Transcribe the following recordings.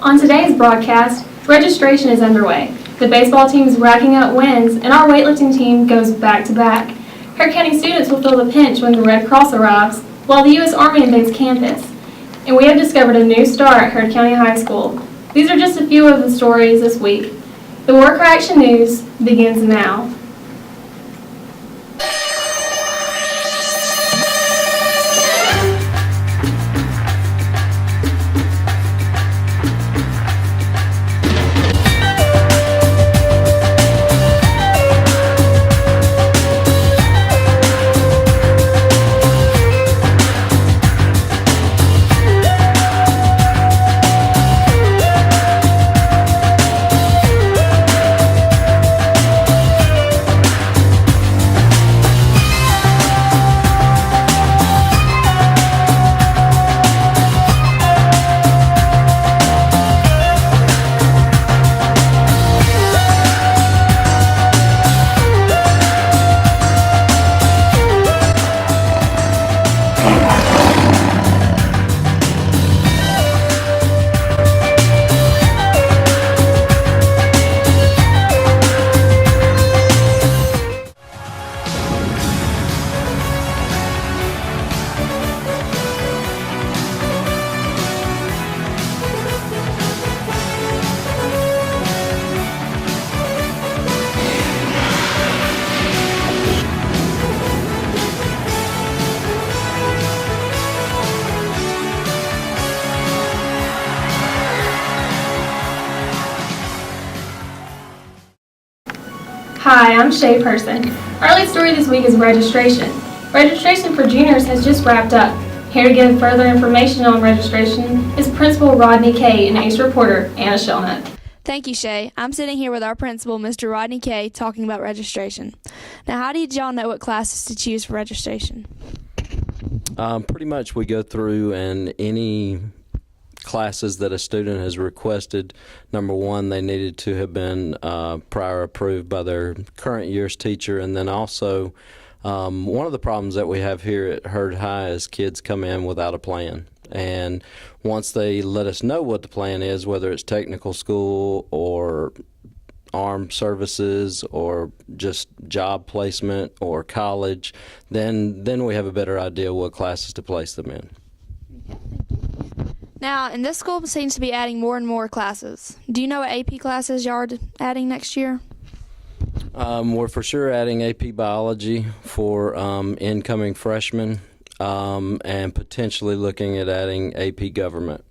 On today's broadcast, registration is underway. The baseball team is racking up wins, and our weightlifting team goes back-to-back. Hurt County students will feel the pinch when the Red Cross arrives, while the U.S. Army invades campus. And we have discovered a new star at Hurt County High School. These are just a few of the stories this week. The Warcry Action News begins now. Hi, I'm Shea Person. Our lead story this week is registration. Registration for juniors has just wrapped up. Here to give further information on registration is Principal Rodney Kay and ACE reporter Anna Shelnutt. Thank you, Shea. I'm sitting here with our principal, Mr. Rodney Kay, talking about registration. Now, how did y'all know what classes to choose for registration? Pretty much we go through and any classes that a student has requested, number one, they needed to have been prior approved by their current year's teacher, and then also one of the problems that we have here at Herd High is kids come in without a plan. And once they let us know what the plan is, whether it's technical school or armed services or just job placement or college, then we have a better idea what classes to place them in. Now, and this school seems to be adding more and more classes. Do you know what AP classes y'all are adding next year? We're for sure adding AP Biology for incoming freshmen and potentially looking at adding AP Government.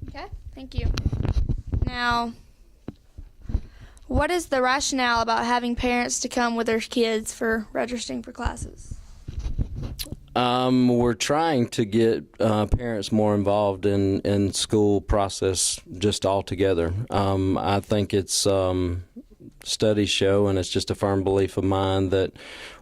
Okay, thank you. Now, what is the rationale about having parents to come with their kids for registering for classes? We're trying to get parents more involved in school process just altogether. I think it's studies show, and it's just a firm belief of mine, that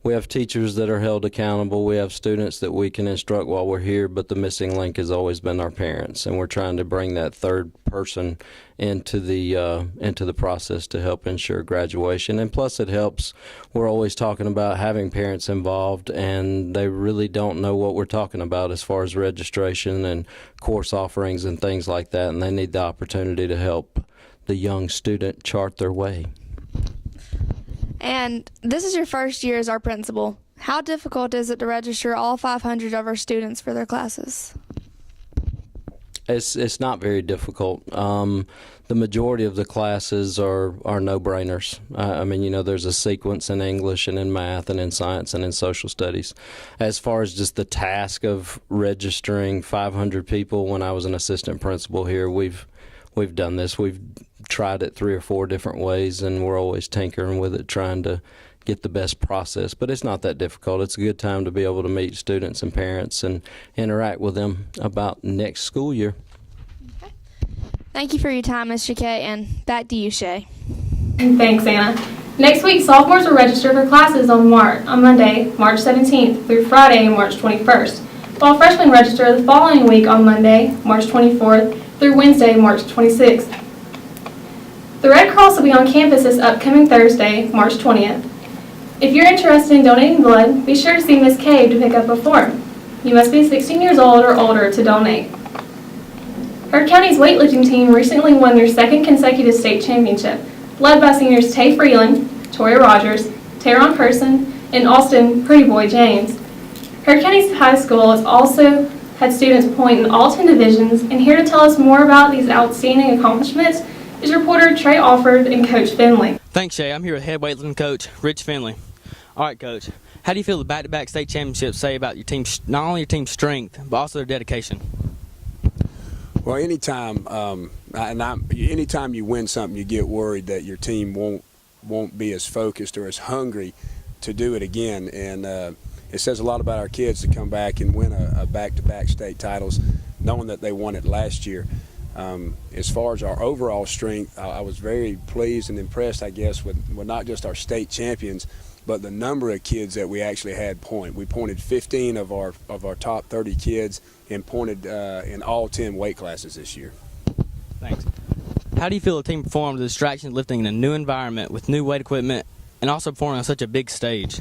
we have teachers that are held accountable. We have students that we can instruct while we're here, but the missing link has always been our parents, and we're trying to bring that third person into the process to help ensure graduation. And plus it helps, we're always talking about having parents involved, and they really don't know what we're talking about as far as registration and course offerings and things like that, and they need the opportunity to help the young student chart their way. And this is your first year as our principal. How difficult is it to register all 500 of our students for their classes? It's not very difficult. The majority of the classes are no-brainers. I mean, you know, there's a sequence in English and in math and in science and in social studies. As far as just the task of registering 500 people, when I was an assistant principal here, we've done this. We've tried it 3 or 4 different ways, and we're always tinkering with it, trying to get the best process. But it's not that difficult. It's a good time to be able to meet students and parents and interact with them about next school year. Okay. Thank you for your time, Mr. Kay, and back to you, Shea. Thanks, Anna. Next week, sophomores will register for classes on Monday, March 17th through Friday, March 21st, while freshmen register the following week on Monday, March 24th through Wednesday, March 26th. The Red Cross will be on campus this upcoming Thursday, March 20th. If you're interested in donating blood, be sure to see Ms. Cave to pick up a form. You must be 16 years old or older to donate. Heard County's weightlifting team recently won their second consecutive state championship, led by seniors Tay Freeland, Tori Rogers, Shea Person, and Austin Pretty Boy James. Heard County High School has also had students point in all 10 divisions, and here to tell us more about these outstanding accomplishments is reporter Trey Alford and Coach Finley. Thanks, Shay. I'm here with head weightlifting coach Rich Finley. All right, Coach. How do you feel the back-to-back state championships say about your team's, not only your team's strength, but also their dedication? Well, anytime you win something, you get worried that your team won't be as focused or as hungry to do it again. And it says a lot about our kids to come back and win a back-to-back state titles, knowing that they won it last year. As far as our overall strength, I was very pleased and impressed, I guess, with not just our state champions, but the number of kids that we actually had point. We pointed 15 of our top 30 kids and pointed in all 10 weight classes this year. Thanks. How do you feel the team performed the distraction lifting in a new environment with new weight equipment and also performing on such a big stage?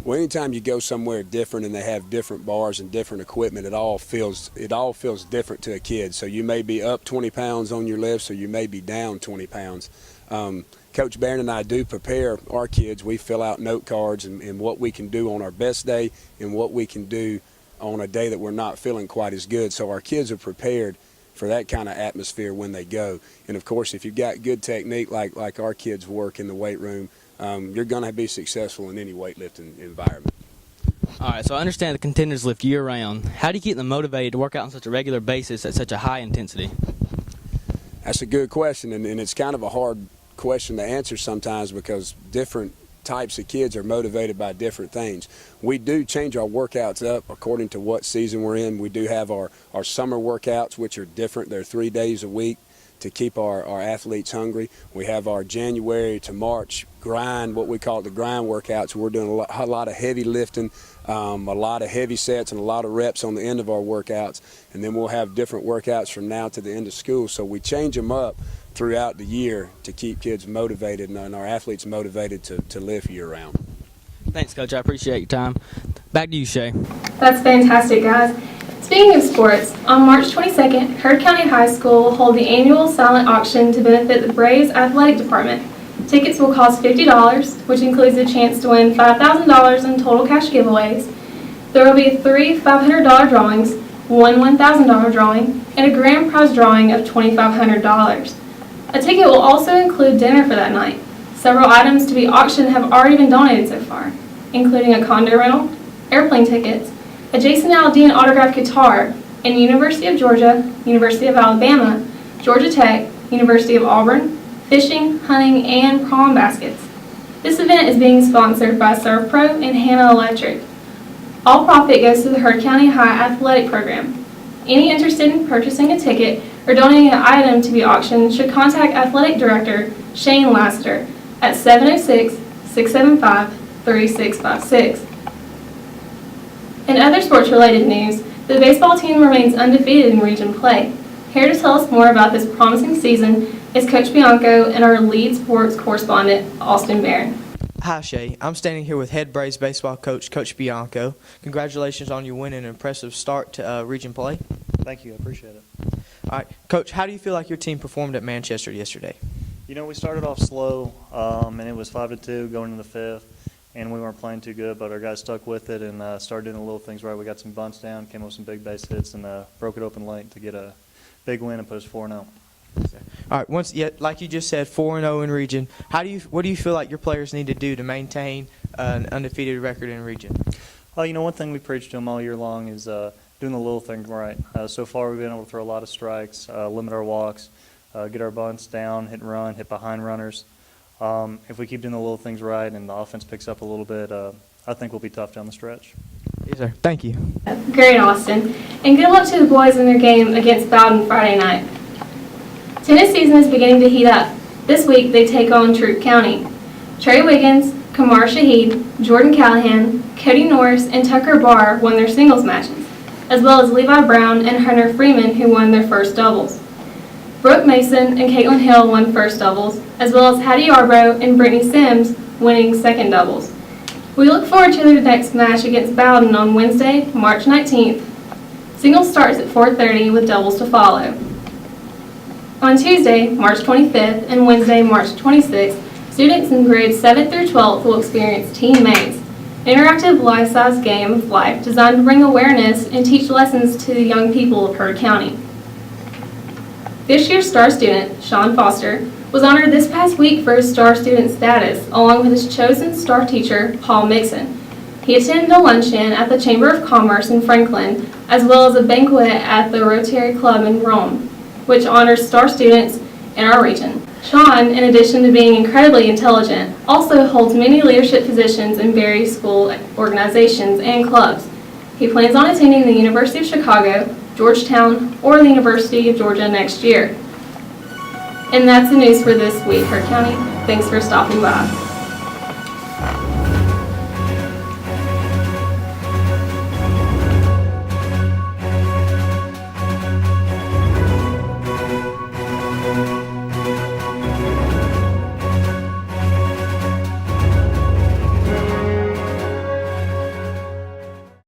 Well, anytime you go somewhere different and they have different bars and different equipment, it all feels different to a kid. So you may be up 20 pounds on your lifts, or you may be down 20 pounds. Coach Barron and I do prepare our kids. We fill out note cards and what we can do on our best day and what we can do on a day that we're not feeling quite as good. So our kids are prepared for that kind of atmosphere when they go. And of course, if you've got good technique like our kids work in the weight room, you're going to be successful in any weightlifting environment. All right, so I understand the contenders lift year-round. How do you keep them motivated to work out on such a regular basis at such a high intensity? That's a good question, and it's kind of a hard question to answer sometimes because different types of kids are motivated by different things. We do change our workouts up according to what season we're in. We do have our summer workouts, which are different. They're 3 days a week to keep our athletes hungry. We have our January to March grind, what we call the grind workouts. We're doing a lot of heavy lifting, a lot of heavy sets and a lot of reps on the end of our workouts. And then we'll have different workouts from now to the end of school. So we change them up throughout the year to keep kids motivated and our athletes motivated to lift year-round. Thanks, Coach. I appreciate your time. Back to you, Shay. That's fantastic, guys. Speaking of sports, on March 22nd, Heard County High School will hold the annual silent auction to benefit the Braves Athletic Department. Tickets will cost $50, which includes a chance to win $5,000 in total cash giveaways. There will be 3 $500 drawings, one $1,000 drawing, and a grand prize drawing of $2,500. A ticket will also include dinner for that night. Several items to be auctioned have already been donated so far, including a condo rental, airplane tickets, a Jason Aldean autographed guitar, and University of Georgia, University of Alabama, Georgia Tech, University of Auburn, fishing, hunting, and prom baskets. This event is being sponsored by ServPro and Hannah Electric. All profit goes to the Heard County High Athletic Program. Any interested in purchasing a ticket or donating an item to be auctioned should contact Athletic Director Shane Laster at 706-675-3656. In other sports-related news, the baseball team remains undefeated in region play. Here to tell us more about this promising season is Coach Bianco and our lead sports correspondent, Austin Barron. Hi, Shay. I'm standing here with head Braves baseball coach, Coach Bianco. Congratulations on your win and an impressive start to region play. Thank you. I appreciate it. All right, Coach, how do you feel like your team performed at Manchester yesterday? You know, we started off slow, and it was 5-2 going into the fifth, and we weren't playing too good, but our guys stuck with it and started doing the little things right. We got some bunts down, came up with some big base hits, and broke it open late to get a big win and put us 4-0. All right, like you just said, 4-0 in region. What do you feel like your players need to do to maintain an undefeated record in region? You know, one thing we preach to them all year long is doing the little things right. So far, we've been able to throw a lot of strikes, limit our walks, get our bunts down, hit and run, hit behind runners. If we keep doing the little things right and the offense picks up a little bit, I think we'll be tough down the stretch. Yes, sir. Thank you. Great, Austin. And good luck to the boys in their game against Bowden Friday night. Tennis season is beginning to heat up. This week, they take on Troup County. Trey Wiggins, Kamar Shahid, Jordan Callahan, Cody Norris, and Tucker Barr won their singles matches, as well as Levi Brown and Hunter Freeman, who won their first doubles. Brooke Mason and Caitlin Hill won first doubles, as well as Hattie Yarbrough and Brittany Sims winning second doubles. We look forward to their next match against Bowden on Wednesday, March 19th. Singles starts at 4:30 with doubles to follow. On Tuesday, March 25th and Wednesday, March 26th, students in grades 7th through 12th will experience Teen Maze, an interactive life-size game of life designed to bring awareness and teach lessons to the young people of Heard County. This year's star student, Shawn Foster, was honored this past week for his star student status, along with his chosen star teacher, Paul Mixon. He attended a luncheon at the Chamber of Commerce in Franklin, as well as a banquet at the Rotary Club in Rome, which honors star students in our region. Shawn, in addition to being incredibly intelligent, also holds many leadership positions in various school organizations and clubs. He plans on attending the University of Chicago, Georgetown, or the University of Georgia next year. And that's the news for this week, Heard County. Thanks for stopping by.